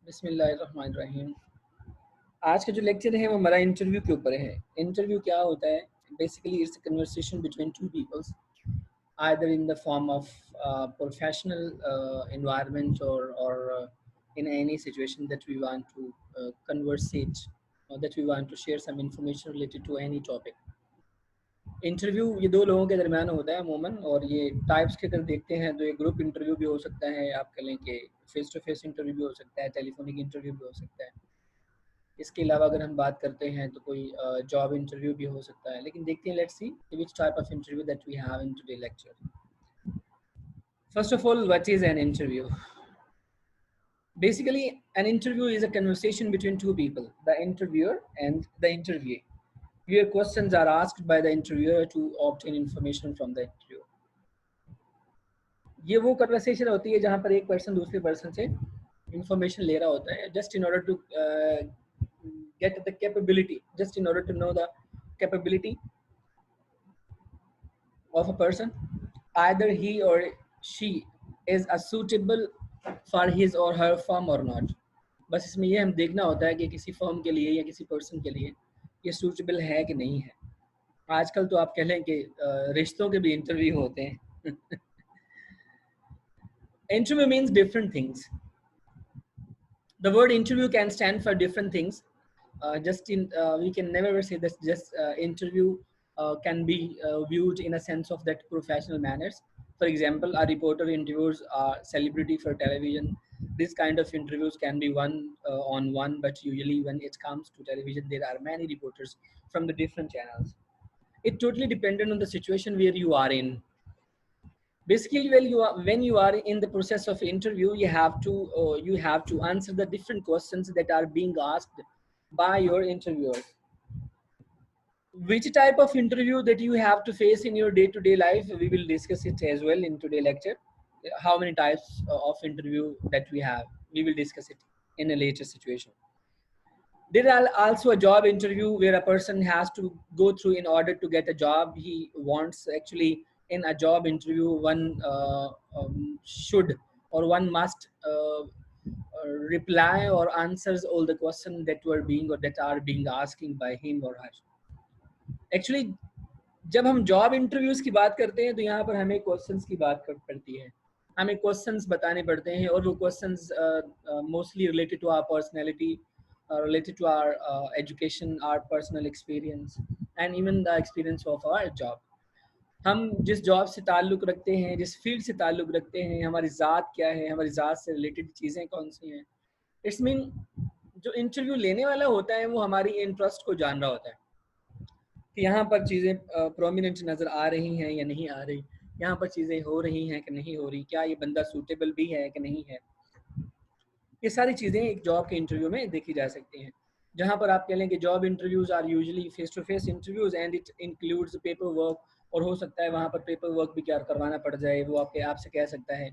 बिस्मिल्लाहिर्रहमानिर्रहीम। आज का जो लेक्चर है वो हमारा इंटरव्यू के ऊपर है। इंटरव्यू क्या होता है? Basically it's a conversation between two peoples, either in the form of professional environment or in any situation that we want to conversate or that we want to share some information related to any topic. Interview ये दो लोगों के दरमियान होता है अमूमन, और ये टाइप्स के अगर देखते हैं तो ये ग्रुप इंटरव्यू भी हो सकता है, आप कह लें कि फेस टू फेस इंटरव्यू भी हो सकता है, टेलीफोनिक इंटरव्यू भी हो सकता है। इसके अलावा अगर हम बात करते हैं तो कोई जॉब इंटरव्यू भी हो सकता है। लेकिन देखते हैं, let's see which type of interview that we have in today lecture. First of all, what is an interview? Basically, an interview is a conversation between two people, the interviewer and the interviewee. Your questions are asked by the interviewer to obtain information from the interviewer. ये वो conversation होती है जहाँ पर एक person दूसरे person से information ले रहा होता है, just in order to get the capability, just in order to know the capability of a person, either he or she is a suitable for his or her firm or not. बस इसमें ये हम देखना होता है कि किसी firm के लिए या किसी पर्सन के लिए ये सूटेबल है कि नहीं है। आजकल तो आप कह लें कि रिश्तों के भी इंटरव्यू होते हैं। Interview means different things. The word interview can stand for different things. We can never say that just interview can be viewed in a sense of that professional manners. For example, a reporter interviews a celebrity for television. This kind of interviews can be one on one, but usually when it comes to television, there are many reporters from the different channels. It totally dependent on the situation where you are in. Basically, when you are in the process of interview, you have to answer the different questions that are being asked by your interviewer. Which type of interview that you have to face in your day-to-day life, we will discuss it as well in today's lecture. How many types of interview that we have, we will discuss it in a later situation. There are also a job interview where a person has to go through in order to get a job he wants. Actually, in a job interview, one should or one must reply or answers all the questions that were being or that are being asking by him or her. Actually, जब हम job interviews की बात करते हैं तो यहाँ पर हमें क्वेश्चंस की बात पड़ती है, हमें क्वेश्चंस बताने पड़ते हैं, और वो questions mostly related to our personality, related to our education, our personal experience, and even the experience of our job. हम जिस जॉब से ताल्लुक़ रखते हैं, जिस फील्ड से ताल्लुक़ रखते हैं, हमारी ज़ात क्या है, हमारी ज़ात से रिलेटेड चीज़ें कौन सी हैं। इट्स मीन जो इंटरव्यू लेने वाला होता है वो हमारी इंटरेस्ट को जान रहा होता है कि यहाँ पर चीज़ें प्रोमिनेंट नज़र आ रही हैं या नहीं आ रही, यहाँ पर चीज़ें हो रही हैं कि नहीं हो रही, क्या ये बंदा सूटेबल भी है कि नहीं है। ये सारी चीज़ें एक जॉब के इंटरव्यू में देखी जा सकती हैं। जहाँ पर आप कह लें कि job interviews are usually face to face interviews and it includes paper work, और हो सकता है वहाँ पर पेपर वर्क भी क्या करवाना पड़ जाए, वो आपसे कह सकता है,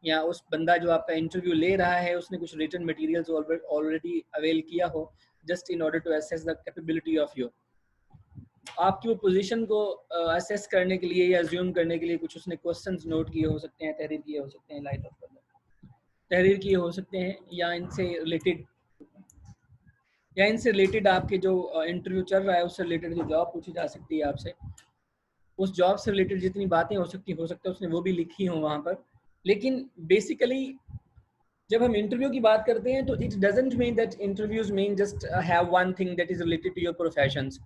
या उस बंदा जो आपका इंटरव्यू ले रहा है उसने कुछ रिटन मटेरियल्स ऑलरेडी अवेल किया हो, just in order to assess the capability of you. आपकी वो पोजीशन को असेस करने के लिए या अज्यूम करने के लिए कुछ उसने क्वेश्चंस नोट किए हो सकते हैं, तहरीर किए हो सकते हैं, लाइट ऑफ तहरीर किए हो सकते हैं, या इनसे रिलेटेड आपके जो इंटरव्यू चल रहा है उससे रिलेटेड जो जॉब पूछी जा सकती है आपसे, उस जॉब से रिलेटेड जितनी बातें हो सकता है उसने वो भी लिखी हो वहाँ पर। लेकिन बेसिकली जब हम इंटरव्यू की बात करते हैं तो it doesn't mean that interviews mean just have one thing that is related to your professions.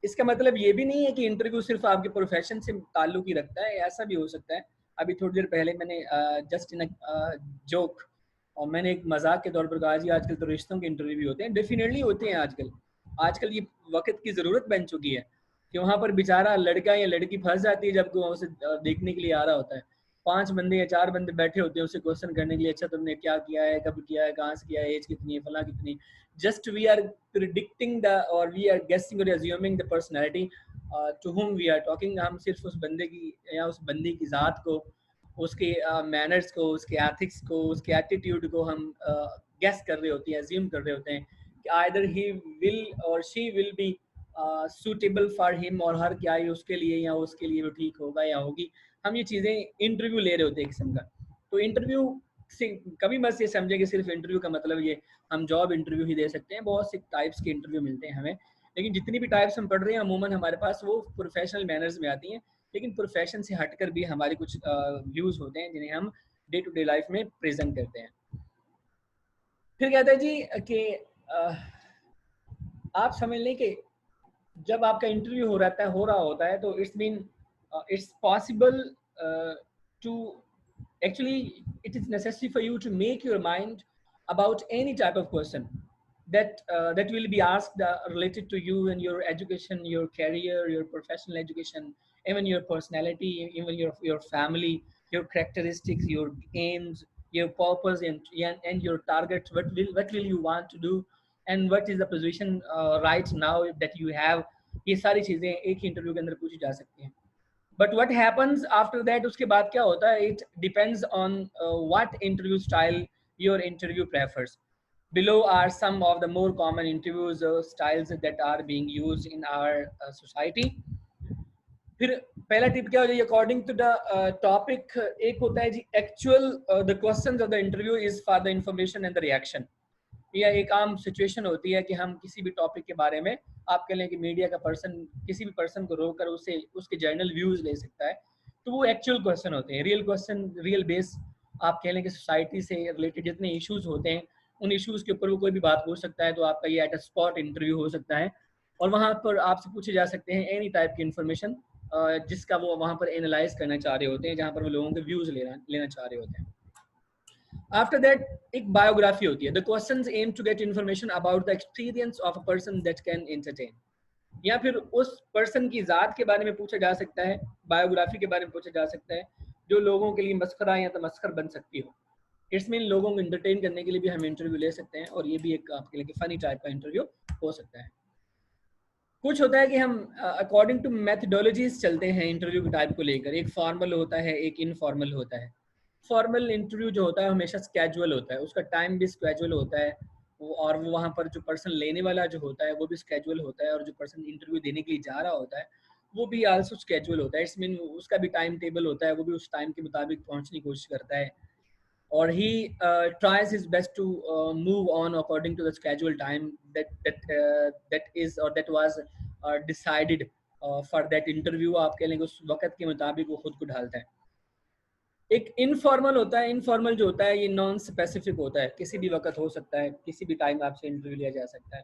इसका मतलब ये भी नहीं है कि इंटरव्यू सिर्फ आपके प्रोफेशन से ताल्लुक ही रखता है, ऐसा भी हो सकता है। अभी थोड़ी देर पहले मैंने जस्ट इन जोक, और मैंने एक मजाक के तौर पर कहा जी आजकल तो रिश्तों के इंटरव्यू भी होते हैं। डेफिनेटली होते हैं आजकल ये वक्त की ज़रूरत बन चुकी है कि वहाँ पर बेचारा लड़का या लड़की फंस जाती है जब वो उसे देखने के लिए आ रहा होता है। 5 बंदे या 4 बंदे बैठे होते हैं उसे क्वेश्चन करने के लिए, अच्छा तुमने क्या किया है, कब किया है, कहाँ से किया है, एज कितनी है, फला कितनी। Just we are predicting the और वी आर गेसिंग और assuming the personality to whom we are talking. हम सिर्फ उस बंदे की या उस बंदी की ज़ात को, उसके मैनर्स को, उसके एथिक्स को, उसके एटीट्यूड को हम गेस कर रहे होते हैं, अज्यूम कर रहे होते हैं कि आइदर ही विल और she will B suitable for him और हर, क्या ये उसके लिए या उसके लिए वो ठीक होगा या होगी। हम ये चीज़ें इंटरव्यू ले रहे होते हैं किस्म का। तो इंटरव्यू कभी मत ये समझे कि सिर्फ इंटरव्यू का मतलब ये हम जॉब इंटरव्यू ही दे सकते हैं। बहुत से टाइप्स के इंटरव्यू मिलते हैं हमें, लेकिन जितनी भी टाइप्स हम पढ़ रहे हैं अमूमन हमारे पास वो प्रोफेशनल मैनर्स में आती हैं, लेकिन प्रोफेशन से हटकर भी हमारे कुछ व्यूज़ होते हैं जिन्हें हम डे टू डे लाइफ में प्रेजेंट करते हैं। फिर कहते हैं जी कि आप समझ लें कि जब आपका इंटरव्यू हो रहा होता है तो it's possible to actually it is necessary for you to make your mind about any type of question that will be asked related to you and your education, your career, your professional education, even your personality, even your family, your characteristics, your aims, your purpose, and your target. What will you want to do, and what is the position right now that you have. ये सारी चीजें एक interview के अंदर पूछी जा सकती हैं। But what happens after that, उसके बाद क्या होता है, it depends on what interview style your interview prefers. Below are some of the more common interviews styles that are being used in our society. फिर पहला टिप क्या हो जाए, अकॉर्डिंग टू द टॉपिक एक होता है जी actual the questions of the interview is for the information and the reaction. यह एक आम सिचुएशन होती है कि हम किसी भी टॉपिक के बारे में, आप कह लें कि मीडिया का पर्सन किसी भी पर्सन को रोककर उससे उसके जर्नल व्यूज ले सकता है, तो वो एक्चुअल क्वेश्चन होते हैं, रियल क्वेश्चन, रियल बेस। आप कह लें कि सोसाइटी से रिलेटेड जितने इश्यूज होते हैं उन इश्यूज के ऊपर वो कोई भी बात पूछ सकता है, तो आपका ये एट अ स्पॉट इंटरव्यू हो सकता है और वहाँ पर आपसे पूछे जा सकते हैं एनी टाइप की इंफॉर्मेशन जिसका वो वहाँ पर एनालाइज करना चाह रहे होते हैं, जहाँ पर वो लोगों के व्यूज लेना चाह रहे होते हैं। आफ्टर दैट एक बायोग्राफी होती है। The questions aim to get information about the experience of a person that can entertain, या फिर उस पर्सन की ज़ात के बारे में पूछा जा सकता है, बायोग्राफी के बारे में पूछा जा सकता है जो लोगों के लिए मस्खरा या तमस्खर बन सकती हो। इट्स मीन लोगों को एंटरटेन करने के लिए भी हम इंटरव्यू ले सकते हैं और ये भी एक आपके लिए फनी टाइप का इंटरव्यू हो सकता है। कुछ होता है कि हम अकॉर्डिंग टू मैथडोलॉजीज चलते हैं इंटरव्यू के टाइप को लेकर। एक फॉर्मल होता है, एक इनफॉर्मल होता है। फॉर्मल इंटरव्यू जो होता है हमेशा स्केजुअल होता है, उसका टाइम भी स्केजुअल होता है और वो वहाँ पर जो पर्सन लेने वाला जो होता है वो भी स्केजुअल होता है और जो पर्सन इंटरव्यू देने के लिए जा रहा होता है वो भी आल्सो स्केजुअल होता है। इट्स मीन उसका भी टाइम टेबल होता है, वो भी उस टाइम के मुताबिक पहुँचने की कोशिश करता है और he tries his best to move on according to the scheduled time that is or that was decided for that interview। आप कह लेंगे उस वक्त के मुताबिक वो खुद को ढालता है। एक इनफॉर्मल होता है। इनफॉर्मल जो होता है ये नॉन स्पेसिफिक होता है, किसी भी वक्त हो सकता है, किसी भी टाइम आपसे इंटरव्यू लिया जा सकता है।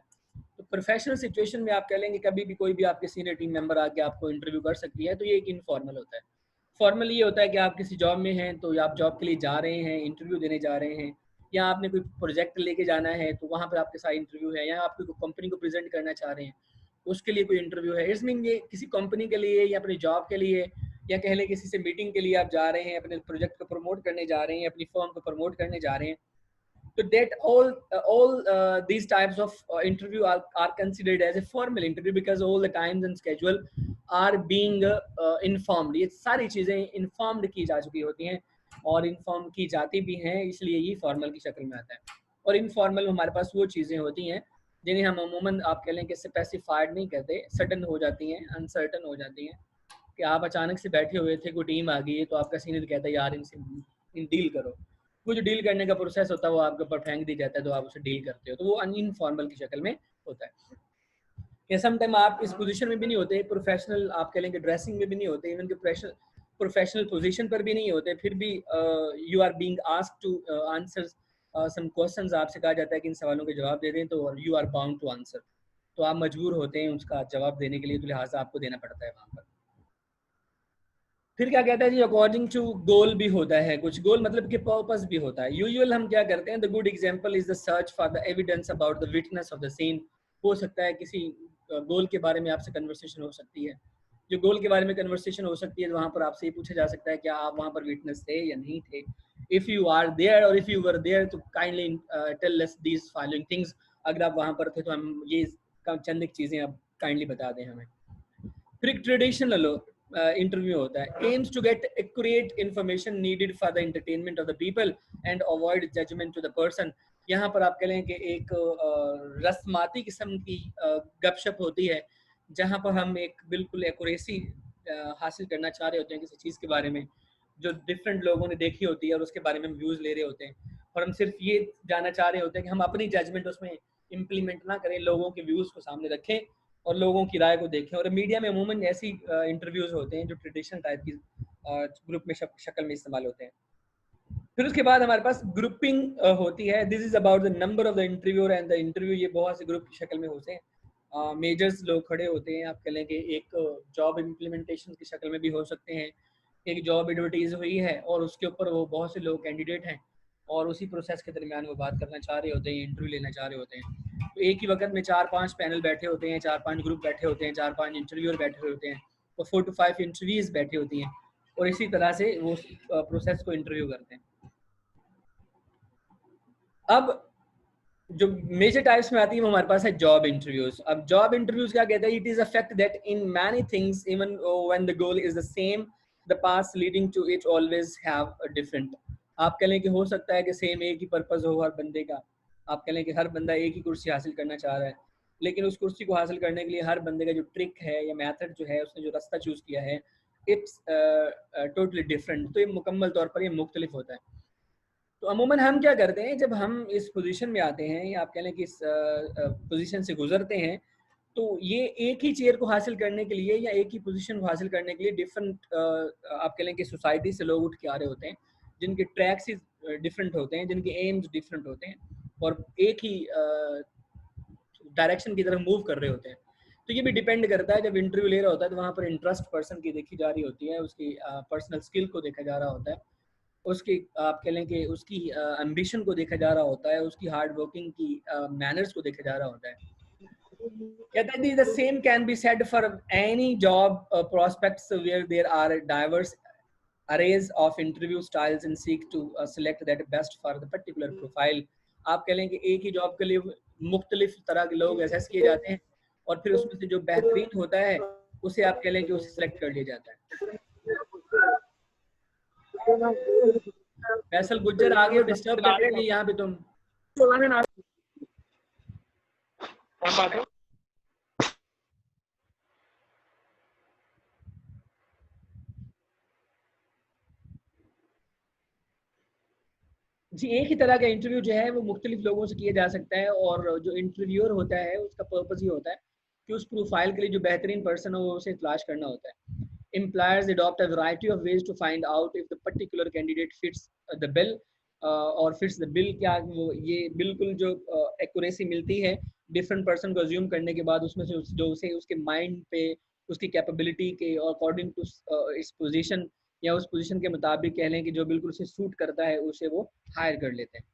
तो प्रोफेशनल सिचुएशन में आप कह लेंगे कभी भी कोई भी आपके सीनियर टीम मेंबर आके आपको इंटरव्यू कर सकती है, तो ये एक इनफॉर्मल होता है। फॉर्मल ये होता है कि आप किसी जॉब में हैं तो आप जॉब के लिए जा रहे हैं, इंटरव्यू देने जा रहे हैं, या आपने कोई प्रोजेक्ट लेके जाना है तो वहाँ पर आपके साथ इंटरव्यू है, या आप कोई कंपनी को प्रेजेंट करना चाह रहे हैं उसके लिए कोई इंटरव्यू है। इट्स मीन ये किसी कंपनी के लिए या अपनी जॉब के लिए या कह लें किसी से मीटिंग के लिए आप जा रहे हैं, अपने प्रोजेक्ट को प्रमोट करने जा रहे हैं, अपनी फर्म को प्रमोट करने जा रहे हैं। So that all these types of interview are considered as a formal interview because all the times and schedule are being informed। ये सारी चीज़ें informed की जा चुकी होती हैं और inform की जाती भी हैं, इसलिए ये formal की शक्ल में आता है। और informal हमारे पास वो चीज़ें होती हैं जिन्हें हम अमूमन आप कह लें कि स्पेसिफाइड नहीं करते, सडन हो जाती हैं, अनसर्टन हो जाती हैं कि आप अचानक से बैठे हुए थे, कोई टीम आ गई है तो आपका सीनियर कहता है यार इनसे डील करो। वो जो डील करने का प्रोसेस होता है वो आपके ऊपर फेंक दी जाता है तो आप उसे डील करते हो, तो वो इनफॉर्मल की शक्ल में होता है। या समटाइम आप इस पोजीशन में भी नहीं होते, प्रोफेशनल आप कह लेंगे ड्रेसिंग में भी नहीं होते, इवन के प्रोफेशनल पोजीशन पर भी नहीं होते, फिर भी you are being asked to answer some questions. आपसे कहा जाता है कि इन सवालों के जवाब दे दें, तो you are bound to answer, तो आप मजबूर होते हैं उसका जवाब देने के लिए, तो लिहाजा आपको देना पड़ता है वहाँ पर। फिर क्या कहता है जी, अकॉर्डिंग टू गोल भी होता है कुछ। गोल मतलब कि पर्पस भी होता है। यूजुअल हम क्या करते हैं, the good example is the search for the evidence about the witness of the scene. हो सकता है किसी गोल के बारे में आपसे कन्वर्सेशन हो सकती है। जो गोल के बारे में कन्वर्सेशन हो सकती है वहाँ पर आपसे ये पूछा जा सकता है कि आप वहाँ पर विटनेस थे या नहीं थे। इफ़ यू आर देयर और इफ़ यू वर देयर तो kindly tell us these following things. अगर आप वहाँ पर थे तो हम ये चंद एक चीज़ें आप काइंडली बता दें हमें। फिर एक ट्रेडिशनल इंटरव्यू होता है। Aims to get accurate information needed for the entertainment of the people and avoid judgement to the person. यहाँ पर आप कह लें कि एक रस्माती किस्म की गपशप होती है जहाँ पर हम एक बिल्कुल एक्यूरेसी हासिल करना चाह रहे होते हैं किसी चीज़ के बारे में, जो डिफरेंट लोगों ने देखी होती है और उसके बारे में हम व्यूज़ ले रहे होते हैं, और हम सिर्फ ये जानना चाह रहे होते हैं कि हम अपनी जजमेंट उसमें इम्प्लीमेंट ना करें, लोगों के व्यूज़ को सामने रखें और लोगों की राय को देखें। और मीडिया में अमूमन ऐसी इंटरव्यूज़ होते हैं जो ट्रेडिशनल टाइप की ग्रुप में शक्ल में इस्तेमाल होते हैं। फिर उसके बाद हमारे पास ग्रुपिंग होती है। This is about the number of the interviewer and the interview. ये बहुत से ग्रुप की शक्ल में होते हैं। मेजर्स लोग खड़े होते हैं, आप कह लें कि एक जॉब इम्प्लीमेंटेशन की शक्ल में भी हो सकते हैं। एक जॉब एडवर्टाइज हुई है और उसके ऊपर वो बहुत से लोग कैंडिडेट हैं और उसी प्रोसेस के दरमियान वो बात करना चाह रहे होते हैं, इंटरव्यू लेना चाह रहे होते हैं। तो एक ही वक्त में 4-5 पैनल बैठे होते हैं, 4-5 ग्रुप बैठे होते हैं, 4-5 इंटरव्यूअर बैठे हुए होते हैं और 4 to 5 इंटरव्यूज बैठी होती हैं और इसी तरह से वो प्रोसेस को इंटरव्यू करते हैं। अब जो मेजर टाइप्स में आती है वो हमारे पास है जॉब इंटरव्यूज। अब जॉब इंटरव्यूज क्या कहते हैं? It is a fact that in many things even when the goal is the same the path leading to it always have a different. आप कह लें कि हो सकता है कि सेम एक ही पर्पस हो हर बंदे का। आप कह लें कि हर बंदा एक ही कुर्सी हासिल करना चाह रहा है, लेकिन उस कुर्सी को हासिल करने के लिए हर बंदे का जो ट्रिक है या मेथड जो है, उसने जो रास्ता चूज किया है, इट्स टोटली डिफरेंट। तो ये मुकम्मल तौर पर ये मुख्तलिफ होता है। तो अमूमन हम क्या करते हैं जब हम इस पोजीशन में आते हैं या आप कह लें कि इस पोजीशन से गुजरते हैं, तो ये एक ही चेयर को हासिल करने के लिए या एक ही पोजीशन को हासिल करने के लिए डिफरेंट आप कह लें कि सोसाइटी से लोग उठ के आ रहे होते हैं, जिनके ट्रैक्स डिफरेंट होते हैं, जिनके एम्स डिफरेंट होते हैं और एक ही डायरेक्शन की तरफ मूव कर रहे होते हैं। तो ये भी डिपेंड करता है, जब इंटरव्यू ले रहा होता है तो वहाँ पर इंटरेस्ट पर्सन की देखी जा रही होती है, उसकी पर्सनल स्किल को देखा जा रहा होता है, उसकी आप कह लें कि उसकी एम्बिशन को देखा जा रहा होता है, उसकी हार्ड वर्किंग की मैनर्स को देखा जा रहा होता है। कहते हैं the same can be said for any job prospects where there are diverse arrays of interview styles and seek to select that best for the particular profile। आप कह लें कि एक ही जॉब के लिए मुख्तलिफ तरह के लोग असेस किए जाते हैं और फिर उसमें से जो बेहतरीन होता है उसे आप कह लें कि उसे सिलेक्ट कर लिया जाता है। फैसल गुज्जर आ गए और डिस्टर्ब कर रहे हैं यहाँ पे तुम। जी, एक ही तरह का इंटरव्यू जो है वो मुख्तलिफ लोगों से किया जा सकता है और जो इंटरव्यूअर होता है उसका पर्पस ये होता है कि उस प्रोफाइल के लिए जो बेहतरीन पर्सन हो वो उसे तलाश करना होता है। Employers adopt a variety of ways to find out if the particular candidate fits the bill और fits the bill क्या वो ये बिल्कुल जो एक्यूरेसी मिलती है डिफरेंट पर्सन को अज्यूम करने के बाद उसमें से जो उसे उसके माइंड पे उसकी कैपेबिलिटी के और अकॉर्डिंग टू इस पोजीशन या उस पोजीशन के मुताबिक कह लें कि जो बिल्कुल उसे सूट करता है उसे वो हायर कर लेते हैं।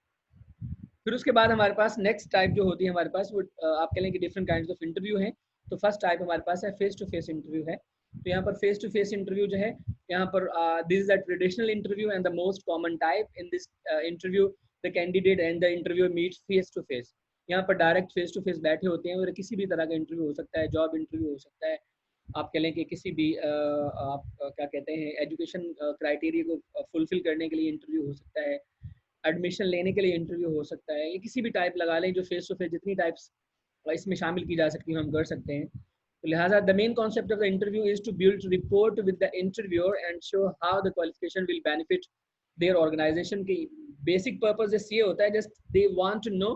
फिर उसके बाद हमारे पास नेक्स्ट टाइप जो होती है हमारे पास वो आप कह लें कि डिफरेंट काइंड्स ऑफ इंटरव्यू हैं। तो फर्स्ट टाइप हमारे पास है फेस टू फेस इंटरव्यू है। तो यहाँ पर फेस टू फेस इंटरव्यू जो है यहाँ पर this is a traditional interview and the most common type in this interview the candidate and the interview meet face to face. यहाँ पर डायरेक्ट फेस टू फेस बैठे होते हैं और किसी भी तरह का इंटरव्यू हो सकता है, जॉब इंटरव्यू हो सकता है, आप कह लें कि किसी भी आप क्या कहते हैं एजुकेशन क्राइटेरिया को फुलफिल करने के लिए इंटरव्यू हो सकता है, एडमिशन लेने के लिए इंटरव्यू हो सकता है, या किसी भी टाइप लगा लें जो फेस टू फेस जितनी टाइप्स इसमें शामिल की जा सकती है हम कर सकते हैं। तो लिहाजा the main concept of the interview is to build rapport with the interviewer and show how the qualification will benefit their organisation की बेसिक पर्पस जस्ट ये होता है just they want to know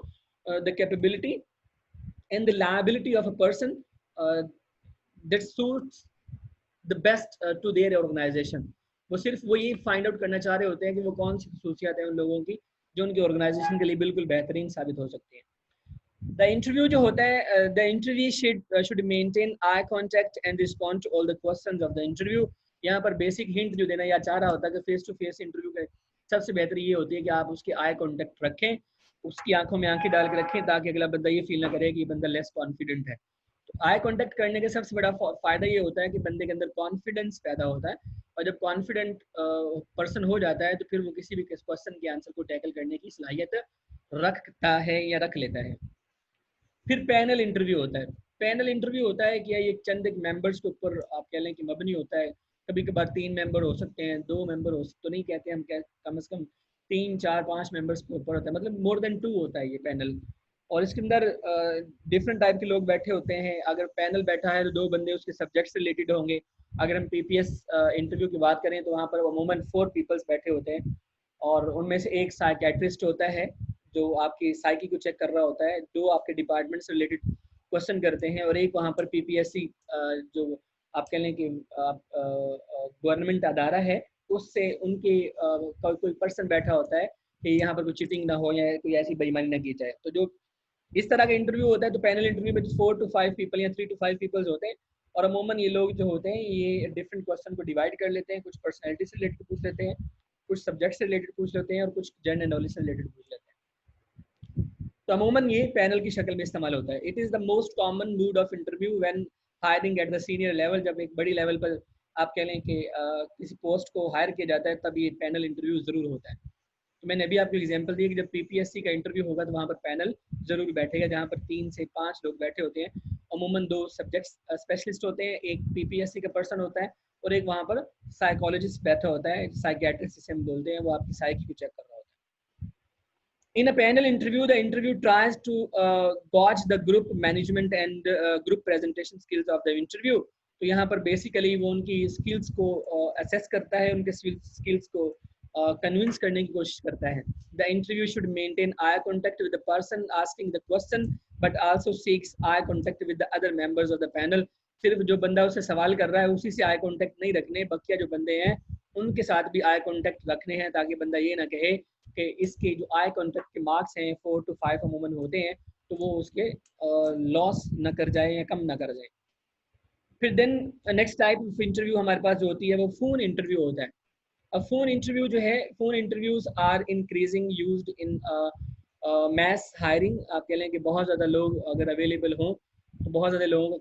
the capability and the liability of a person that suits the best to their organisation. वो सिर्फ वो ये find out करना चाह रहे होते हैं कि वो कौन सी खसूसियात है उन लोगों की जो उनकी ऑर्गेनाइजेशन के लिए बिल्कुल बेहतरीन साबित हो सकती है। द इंटरव्यू जो होता है the interview should maintain eye contact and respond to all the questions of the interview. यहाँ पर बेसिक हिंट जो देना या चाह रहा होता है कि फेस टू फेस इंटरव्यू के सबसे बेहतर ये होती है कि आप उसके आई कांटेक्ट रखें, उसकी आंखों में आंखें डाल के रखें ताकि अगला बंदा ये फील ना करे कि ये बंदा लेस कॉन्फिडेंट है। तो आई कांटेक्ट करने के सबसे बड़ा फायदा ये होता है कि बंदे के अंदर कॉन्फिडेंस पैदा होता है और जब कॉन्फिडेंट पर्सन हो जाता है तो फिर वो किसी भी क्वेश्चन के आंसर को टैकल करने की सलाहियत रखता है या रख लेता है। फिर पैनल इंटरव्यू होता है। पैनल इंटरव्यू होता है कि ये चंद एक मेंबर्स के ऊपर आप कह लें कि मबनी होता है। कभी कभार 3 मेंबर हो सकते हैं, 2 मेंबर हो सकते, तो नहीं कहते हम, कम से कम 3, 4, 5 मेंबर्स के ऊपर होता है, मतलब मोर देन 2 होता है ये पैनल। और इसके अंदर डिफरेंट टाइप के लोग बैठे होते हैं। अगर पैनल बैठा है तो 2 बंदे उसके सब्जेक्ट से रिलेटेड होंगे अगर हम पीपीएस इंटरव्यू की बात करें तो वहाँ पर अमूमन 4 पीपल्स बैठे होते हैं और उनमें से एक साइकेट्रिस्ट होता है जो आपकी साइकी को चेक कर रहा होता है, 2 आपके डिपार्टमेंट से रिलेटेड क्वेश्चन करते हैं और एक वहाँ पर पीपीएससी जो आप कह लें कि गवर्नमेंट अदारा है उससे उनके कोई पर्सन बैठा होता है कि यहाँ पर कोई चीटिंग ना हो या कोई ऐसी बेईमानी ना की जाए। तो जो इस तरह का इंटरव्यू होता है तो पैनल इंटरव्यू में 4 to 5 पीपल या 3 to 5 पीपल्स होते हैं और अमूमन ये लोग जो होते हैं ये डिफरेंट क्वेश्चन को डिवाइड कर लेते हैं, कुछ पर्सनैलिटी से रिलेटेड पूछ लेते हैं, कुछ सब्जेक्ट से रिलेटेड पूछ लेते हैं और कुछ जनरल नॉलेज से रिलेटेड पूछ लेते हैं। तो अमूमन ये पैनल की शक्ल में इस्तेमाल होता है। It is the most common mood off interview when hiring at the senior level. जब एक बड़ी लेवल पर आप कह लें कि किसी पोस्ट को हायर किया जाता है तब ये पैनल इंटरव्यू ज़रूर होता है। तो मैंने अभी आपको एग्जांपल दिया कि जब पीपीएससी का इंटरव्यू होगा तो वहाँ पर पैनल जरूर बैठेगा जहाँ पर 3 से 5 लोग बैठे होते हैं। अमूमन 2 सब्जेक्ट स्पेशलिस्ट होते हैं, एक पीपीएससी का पर्सन होता है और एक वहाँ पर साइकोलॉजिस्ट बैठा होता है, साइकियाट्रिस्ट जिसे हम बोलते हैं, वो आपकी साइकी को चेक कर रहा होता है। In a panel interview, the interview tries to gauge the group management and group presentation skills of the interview. तो यहाँ पर बेसिकली वो उनकी स्किल्स को असेस करता है, उनके स्किल्स को कन्विंस करने की कोशिश करता है। The interview should maintain eye contact with the person asking the question, but also seeks eye contact with the other members of the panel. सिर्फ जो बंदा उससे सवाल कर रहा है उसी से आई कांटेक्ट नहीं रखने, बकिया जो बंदे हैं उनके साथ भी आई कांटेक्ट रखने हैं ताकि बंदा ये ना कहे कि इसके जो आई कांटेक्ट के मार्क्स हैं 4 to 5 अमूमन होते हैं तो वो उसके लॉस न कर जाए या कम ना कर जाए। फिर then next type of interview हमारे पास जो होती है वो फोन इंटरव्यू होता है। अब फोन इंटरव्यू जो है, phone interviews are increasing used in mass hiring. आप कह लें कि बहुत ज़्यादा लोग अगर अवेलेबल हों तो बहुत ज़्यादा लोगों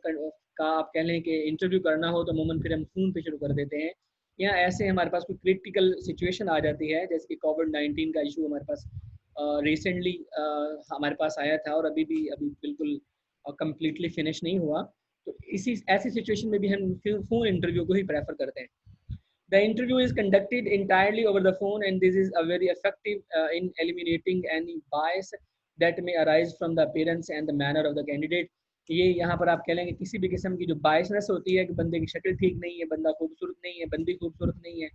का आप कह लें कि इंटरव्यू करना हो तो अमूमन फिर हम फ़ोन पे शुरू कर देते हैं, या ऐसे हमारे पास कोई क्रिटिकल सिचुएशन आ जाती है जैसे कि कोविड-19 का इशू हमारे पास रिसेंटली हमारे पास आया था और अभी बिल्कुल कम्प्लीटली फिनिश नहीं हुआ। तो इसी ऐसी सिचुएशन में भी हम फ़ोन इंटरव्यू को ही प्रेफर करते हैं। The interview is conducted entirely over the phone and this is a very effective in eliminating any bias that may arise from the appearance and the manner of the candidate. ये यहाँ पर आप कह लेंगे किसी भी किस्म की जो बायसनेस होती है कि बंदे की शक्ल ठीक नहीं है, बंदा खूबसूरत नहीं है, बंदी खूबसूरत नहीं है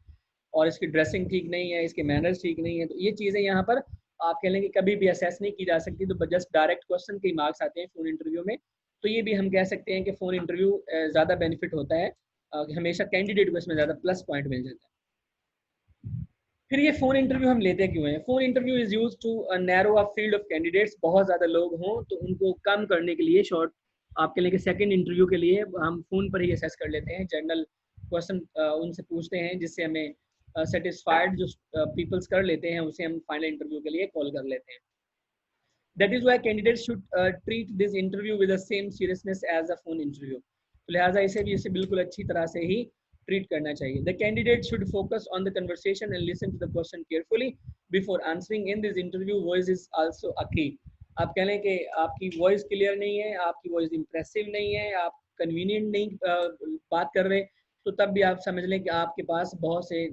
और इसकी ड्रेसिंग ठीक नहीं है, इसके मैनर्स ठीक नहीं है, तो ये चीज़ें यहाँ पर आप कह लेंगे कभी भी असेस नहीं की जा सकती। तो जस्ट डायरेक्ट क्वेश्चन के मार्क्स आते हैं फ़ोन इंटरव्यू में। तो ये भी हम कह सकते हैं कि फ़ोन इंटरव्यू ज़्यादा बेनिफिट होता है, हमेशा कैंडिडेट को इसमें ज़्यादा प्लस पॉइंट मिल जाता है। फिर ये फ़ोन इंटरव्यू हम लेते क्यों हैं? Phone interview is use to narrow a field of candidates. बहुत ज़्यादा लोग हों तो उनको कम करने के लिए शॉर्ट आपके लिए सेकंड इंटरव्यू के लिए हम फ़ोन पर ही असेस कर लेते हैं, जनरल क्वेश्चन उनसे पूछते हैं जिससे हमें सेटिस्फाइड जो पीपल्स कर लेते हैं उसे हम फाइनल इंटरव्यू के लिए कॉल कर लेते हैं। That is why candidates should treat this interview with the same seriousness as a phone interview. तो लिहाजा इसे बिल्कुल अच्छी तरह से ही ट्रीट करना चाहिए। The candidate should focus on the conversation and listen to the question carefully before answering. In this interview, voice is also a key. आप कह लें कि आपकी वॉइस क्लियर नहीं है, आपकी वॉइस इंप्रेसिव नहीं है, आप कन्वीनियंट नहीं बात कर रहे, तो तब भी आप समझ लें कि आपके पास बहुत से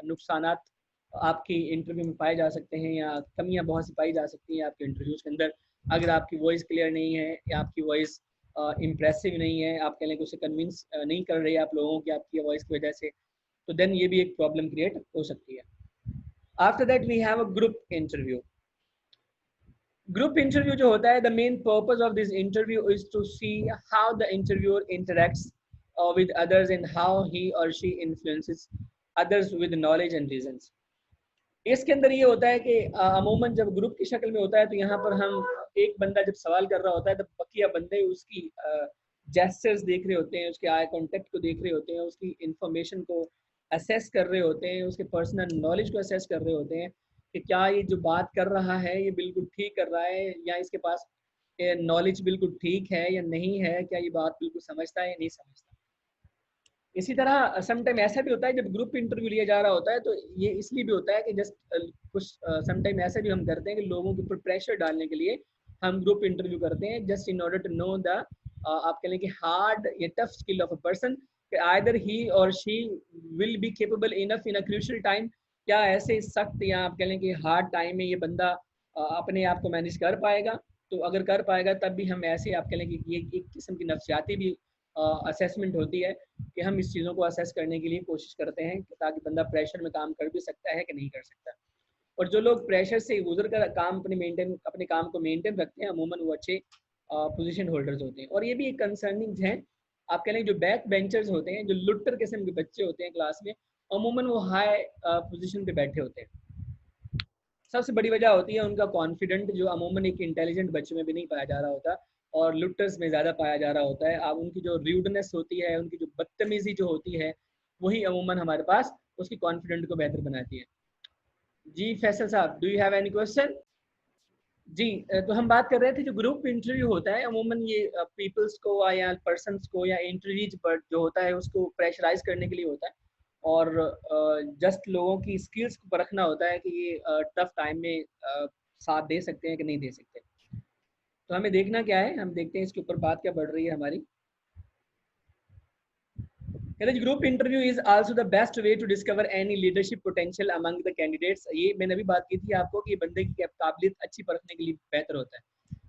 नुकसानात आपकी इंटरव्यू में पाए जा सकते हैं या कमियां बहुत सी पाई जा सकती हैं आपके इंटरव्यूज के अंदर। अगर आपकी वॉइस क्लियर नहीं है या आपकी वॉइस इम्प्रेसिव नहीं है, आप कह लें कि उसे कन्विंस नहीं कर रही है आप लोगों की आपकी वॉइस की वजह से, तो देन ये भी एक प्रॉब्लम क्रिएट हो सकती है। After that we have a group interview. Group interview जो होता है, the main purpose of this interview is to see how the interviewer interacts with others and how he or she influences others with knowledge and reasons. इसके अंदर ये होता है कि अमूमन जब ग्रुप की शक्ल में होता है तो यहाँ पर हम एक बंदा जब सवाल कर रहा होता है तो बकिया बंदे उसकी जेस्चर्स देख रहे होते हैं, उसके आई कांटेक्ट को देख रहे होते हैं, उसकी इंफॉर्मेशन को असेस कर रहे होते हैं, उसके पर्सनल नॉलेज को असेस कर रहे होते हैं कि क्या ये जो बात कर रहा है ये बिल्कुल ठीक कर रहा है या इसके पास नॉलेज बिल्कुल ठीक है या नहीं है, क्या ये बात बिल्कुल समझता है या नहीं समझता। इसी तरह समटाइम ऐसा भी होता है जब ग्रुप इंटरव्यू लिया जा रहा होता है तो ये इसलिए भी होता है कि जस्ट कुछ समटाइम ऐसे भी हम करते हैं कि लोगों के ऊपर प्रेशर डालने के लिए हम ग्रुप इंटरव्यू करते हैं, just in order to know the आप कह लें कि हार्ड या tough skill of a person, either he और she will be capable enough in a crucial time. क्या ऐसे सख्त या आप कह लें कि हार्ड टाइम में ये बंदा अपने आप को मैनेज कर पाएगा। तो अगर कर पाएगा तब भी हम ऐसे आप कह लें कि ये एक किस्म की नफ्सियाती भी असेसमेंट होती है कि हम इस चीज़ों को असेस करने के लिए कोशिश करते हैं ताकि बंदा प्रेशर में काम कर भी सकता है कि नहीं कर सकता। और जो लोग प्रेशर से गुजर कर अपने काम को मेंटेन रखते हैं, अमूमन वो अच्छे पोजीशन होल्डर्स होते हैं। और ये भी एक कंसर्निंग है, आप कह लें जो बैक बेंचर्स होते हैं, जो लुट्टर किस्म के बच्चे होते हैं क्लास में, अमूमन वो हाई पोजीशन पे बैठे होते हैं। सबसे बड़ी वजह होती है उनका कॉन्फिडेंट, जो अमूमन एक इंटेलिजेंट बच्चे में भी नहीं पाया जा रहा होता और लुटर्स में ज़्यादा पाया जा रहा होता है। अब उनकी जो र्यूडनेस होती है, उनकी जो बदतमीजी जो होती है, वही अमूमन हमारे पास उसकी कॉन्फिडेंट को बेहतर बनाती है। जी फैसल साहब, do you have any question? जी, तो हम बात कर रहे थे जो ग्रुप इंटरव्यू होता है, अमूमन ये पीपल्स को या पर्सन्स को या इंटरव्यूज पर जो होता है उसको प्रेशराइज करने के लिए होता है और जस्ट लोगों की स्किल्स को परखना होता है कि ये टफ टाइम में साथ दे सकते हैं कि नहीं दे सकते। तो हमें देखना क्या है, हम देखते हैं इसके ऊपर बात क्या बढ़ रही है हमारी। Group interview is also the best way to discover any leadership potential among the candidates. ये मैंने अभी बात की थी आपको कि बंदे की काबिलियत अच्छी परखने के लिए बेहतर होता है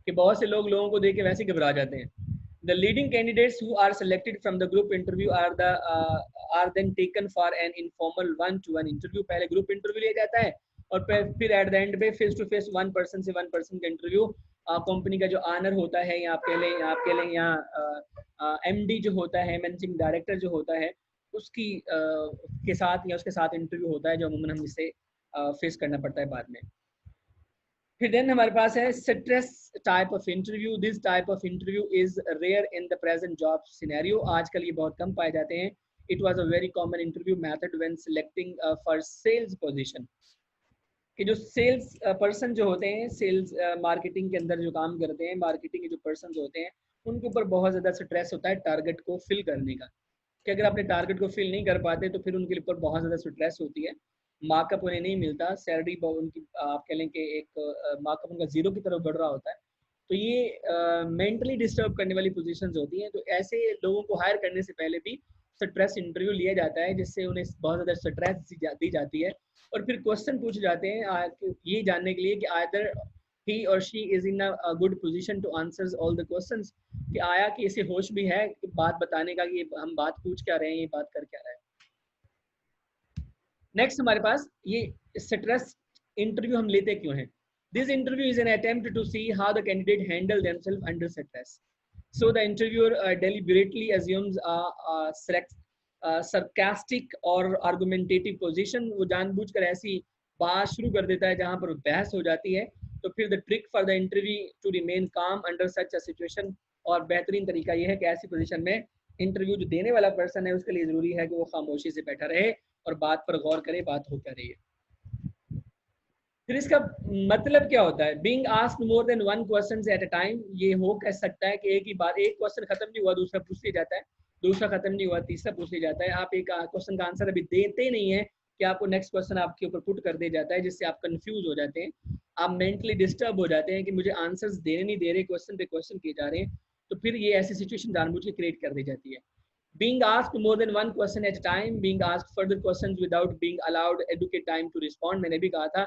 कि बहुत से लोगों को देख के वैसे घबरा जाते हैं। The leading candidates who are selected from the group interview are then taken for an informal one-to-one interview। पहले ग्रुप इंटरव्यू लिया जाता है और फिर एट द एंड पे face to face one person का इंटरव्यू कंपनी का जो ऑनर होता है, या आप कह लें यहाँ एमडी जो होता है, मैनेजिंग डायरेक्टर जो होता है, उसकी के साथ या उसके साथ इंटरव्यू होता है, जो अमूमन हम इसे फेस करना पड़ता है बाद में। फिर देन हमारे पास है stress type of interview. This type of interview is rare in the present job scenario. आजकल ये बहुत कम पाए जाते हैं। It was a very common interview method when selecting for sales position. कि जो सेल्स पर्सन जो होते हैं, सेल्स मार्केटिंग के अंदर जो काम करते हैं, मार्केटिंग के जो पर्सन होते हैं, उनके ऊपर बहुत ज़्यादा स्ट्रेस होता है टारगेट को फिल करने का, कि अगर अपने टारगेट को फिल नहीं कर पाते तो फिर उनके ऊपर बहुत ज़्यादा स्ट्रेस होती है, मार्कअप उन्हें नहीं मिलता, सैलरी उनकी आप कह लें कि एक मार्कअप उनका जीरो की तरफ बढ़ रहा होता है। तो ये मेंटली डिस्टर्ब करने वाली पोजीशंस होती हैं। तो ऐसे लोगों को हायर करने से पहले भी स्ट्रेस इंटरव्यू लिया जाता है, जिससे उन्हें बहुत ज़्यादा स्ट्रेस दी जाती है और फिर क्वेश्चन पूछे जाते हैं ये जानने के लिए कि either he or she is in a good position to answers all the questions, कि आया कि इसे होश भी है कि बात बताने का कि हम बात पूछ क्या रहे हैं, ये बात कर क्या रहे हैं। नेक्स्ट हमारे पास ये स्ट्रेस इंटरव्यू हम लेते क्यों हैं। This interview is an attempt to see how the candidate handle themselves under stress. So the interviewer deliberately assumes sarcastic और आर्गुमेंटेटिव पोजीशन। वो जानबूझकर ऐसी बात शुरू कर देता है जहां पर बहस हो जाती है। तो फिर the trick for the interview to remain calm under such a situation. और बेहतरीन तरीका यह है कि ऐसी पोजीशन में इंटरव्यू जो देने वाला पर्सन है उसके लिए जरूरी है कि वो खामोशी से बैठा रहे और बात पर गौर करे, बात हो क्या रही है। फिर इसका मतलब क्या होता है, being asked more than one question at a time. ये हो कह सकता है कि एक ही बार एक क्वेश्चन खत्म नहीं हुआ दूसरा पूछ लिया जाता है, दूसरा खत्म नहीं हुआ तीसरा पूछ लिया जाता है। आप एक क्वेश्चन का आंसर अभी देते नहीं है कि आपको नेक्स्ट क्वेश्चन आपके ऊपर पुट कर दिया जाता है, जिससे आप कंफ्यूज हो जाते हैं, आप मेंटली डिस्टर्ब हो जाते हैं कि मुझे आंसर्स देने नहीं दे रहे, क्वेश्चन पे क्वेश्चन किए जा रहे हैं। तो फिर ये ऐसी सिचुएशन जानबूझ के क्रिएट कर दी जाती है। Being asked more than one question at a time, being asked further questions without being allowed adequate time to respond। मैंने भी कहा था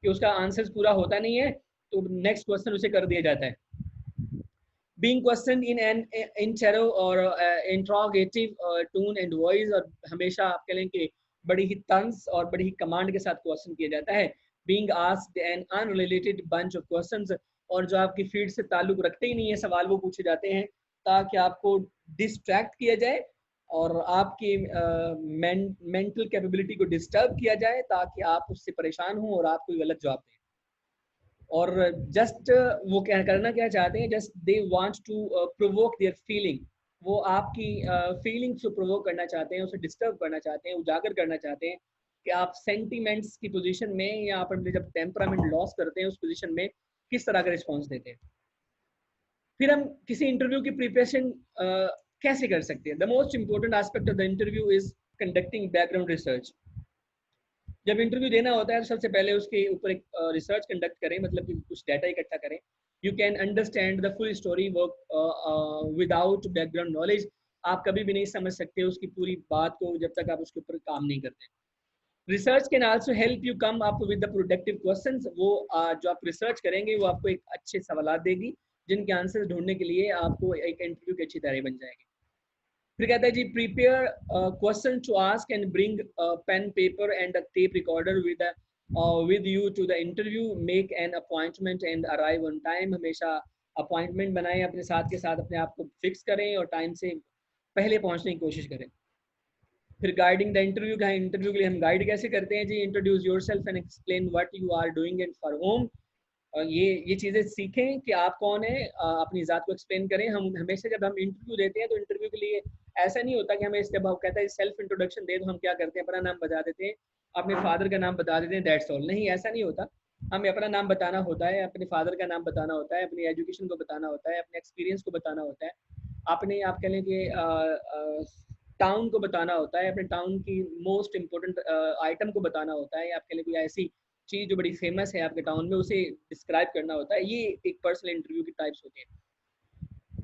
कि उसका आंसर पूरा होता नहीं है तो नेक्स्ट क्वेश्चन उसे कर दिया जाता है। Being questioned in an interro or interrogative tone and voice। और हमेशा आप कह लें कि बड़ी ही तंज और बड़ी ही कमांड के साथ क्वेश्चन किया जाता है। Being asked an unrelated bunch of questions। और जो आपकी फील्ड से ताल्लुक रखते ही नहीं है सवाल वो पूछे जाते हैं ताकि आपको डिस्ट्रैक्ट किया जाए और आपकी मेंटल कैपेबिलिटी को डिस्टर्ब किया जाए ताकि आप उससे परेशान हो और आप कोई गलत जवाब दें। और जस्ट वो क्या करना क्या चाहते हैं, just they want to provoke their feeling. वो आपकी फीलिंग्स को प्रोवोक करना चाहते हैं, उसे डिस्टर्ब करना चाहते हैं, उजागर करना चाहते हैं कि आप सेंटीमेंट्स की पोजीशन में या आप अपने जब टेम्परामेंट लॉस करते हैं उस पोजीशन में किस तरह का रिस्पॉन्स देते हैं। फिर हम किसी इंटरव्यू की प्रिपरेशन कैसे कर सकते हैं। The most important aspect of the interview is conducting background research. जब इंटरव्यू देना होता है तो सबसे पहले उसके ऊपर एक रिसर्च कंडक्ट करें, मतलब कि कुछ डाटा इकट्ठा करें। You can understand the full story work without background knowledge. आप कभी भी नहीं समझ सकते उसकी पूरी बात को जब तक आप उसके ऊपर काम नहीं करते। Research can also help you come up with the productive questions. वो जो आप रिसर्च करेंगे वो आपको एक अच्छे सवाल देगी जिनके आंसर ढूंढने के लिए आपको एक इंटरव्यू की अच्छी तैयारी बन जाएगी। फिर कहता है जी prepare question to ask and bring pen paper and a tape recorder with you to the interview, make an appointment and arrive on time. हमेशा अपॉइंटमेंट बनाएं, अपने साथ अपने आप को फिक्स करें और टाइम से पहले पहुंचने की कोशिश करें। फिर गाइडिंग द इंटरव्यू का, इंटरव्यू के लिए हम गाइड कैसे करते हैं जी, introduce yourself and explain what you are doing and for whom. ये चीज़ें सीखें कि आप कौन है, अपनी ज़ात को एक्सप्लेन करें। हम हमेशा जब हम इंटरव्यू देते हैं तो इंटरव्यू के लिए ऐसा नहीं होता कि हमें जब हम कहता है सेल्फ इंट्रोडक्शन दे, तो हम क्या करते हैं, अपना नाम बता देते हैं, अपने फादर का नाम बता देते हैं, दैट्स ऑल। नहीं, ऐसा नहीं होता। हमें अपना नाम बताना होता है, अपने फादर का नाम बताना होता है, अपनी एजुकेशन को बताना होता है, अपने एक्सपीरियंस को बताना होता है, अपने आप कह लें कि टाउन को बताना होता है, अपने टाउन की मोस्ट इम्पोर्टेंट आइटम को बताना होता है, आपके लिए कोई ऐसी चीज़ जो बड़ी फेमस है आपके टाउन में, उसे डिस्क्राइब करना होता है। ये एक पर्सनल इंटरव्यू की टाइप्स होते हैं।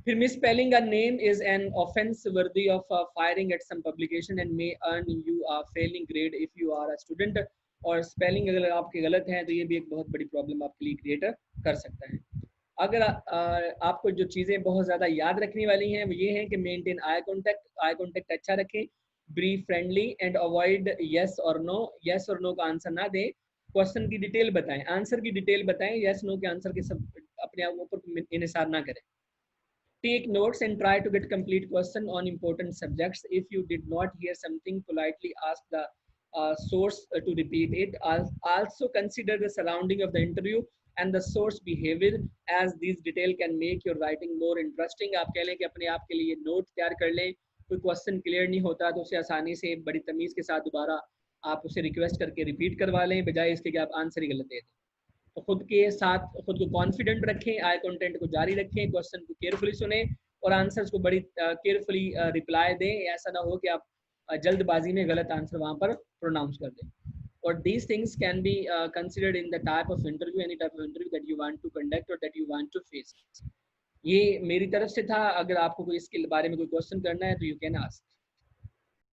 फिर misspelling a name is an offence worthy of firing at some publication and may earn you a failing grade if you are a student. और स्पेलिंग अगर आपके गलत है तो ये भी एक बहुत बड़ी प्रॉब्लम आपके लिए क्रिएट कर सकता है। अगर आपको जो चीज़ें बहुत ज़्यादा याद रखने वाली हैं वो ये हैं कि मेंटेन आई कॉन्टेक्ट अच्छा रखें, be friendly and avoid yes और नो। यस और नो का आंसर ना दें, क्वेश्चन की डिटेल बताएं, आंसर की डिटेल बताएं, यस नो के आंसर के सब अपने आप ऊपर इन्हिसार ना करें। Take notes and try to get complete question on important subjects. If you did not hear something, politely ask the source to repeat it. Also consider the surrounding of the interview and the source behavior, as these detail can make your writing more interesting. आप कह लें कि अपने आप के लिए note तैयार कर लें, कोई क्वेश्चन क्लियर नहीं होता तो उसे आसानी से बड़ी तमीज़ के साथ दोबारा आप उसे रिक्वेस्ट करके रिपीट करवा लें, बजाय इसके कि आप आंसर ही गलत दे दें। तो खुद के साथ खुद को कॉन्फिडेंट रखें, आई कंटेंट को जारी रखें, क्वेश्चन को केयरफुली सुने और आंसर्स को बड़ी केयरफुली रिप्लाई दें। ऐसा ना हो कि आप जल्दबाजी में गलत आंसर वहां पर प्रोनाउंस कर दें। और these things can be considered in the type of interview, any type of interview that you want to conduct or that you want to face. ये मेरी तरफ से था। अगर आपको कोई इसके बारे में कोई क्वेश्चन करना है तो यू कैन आस्क।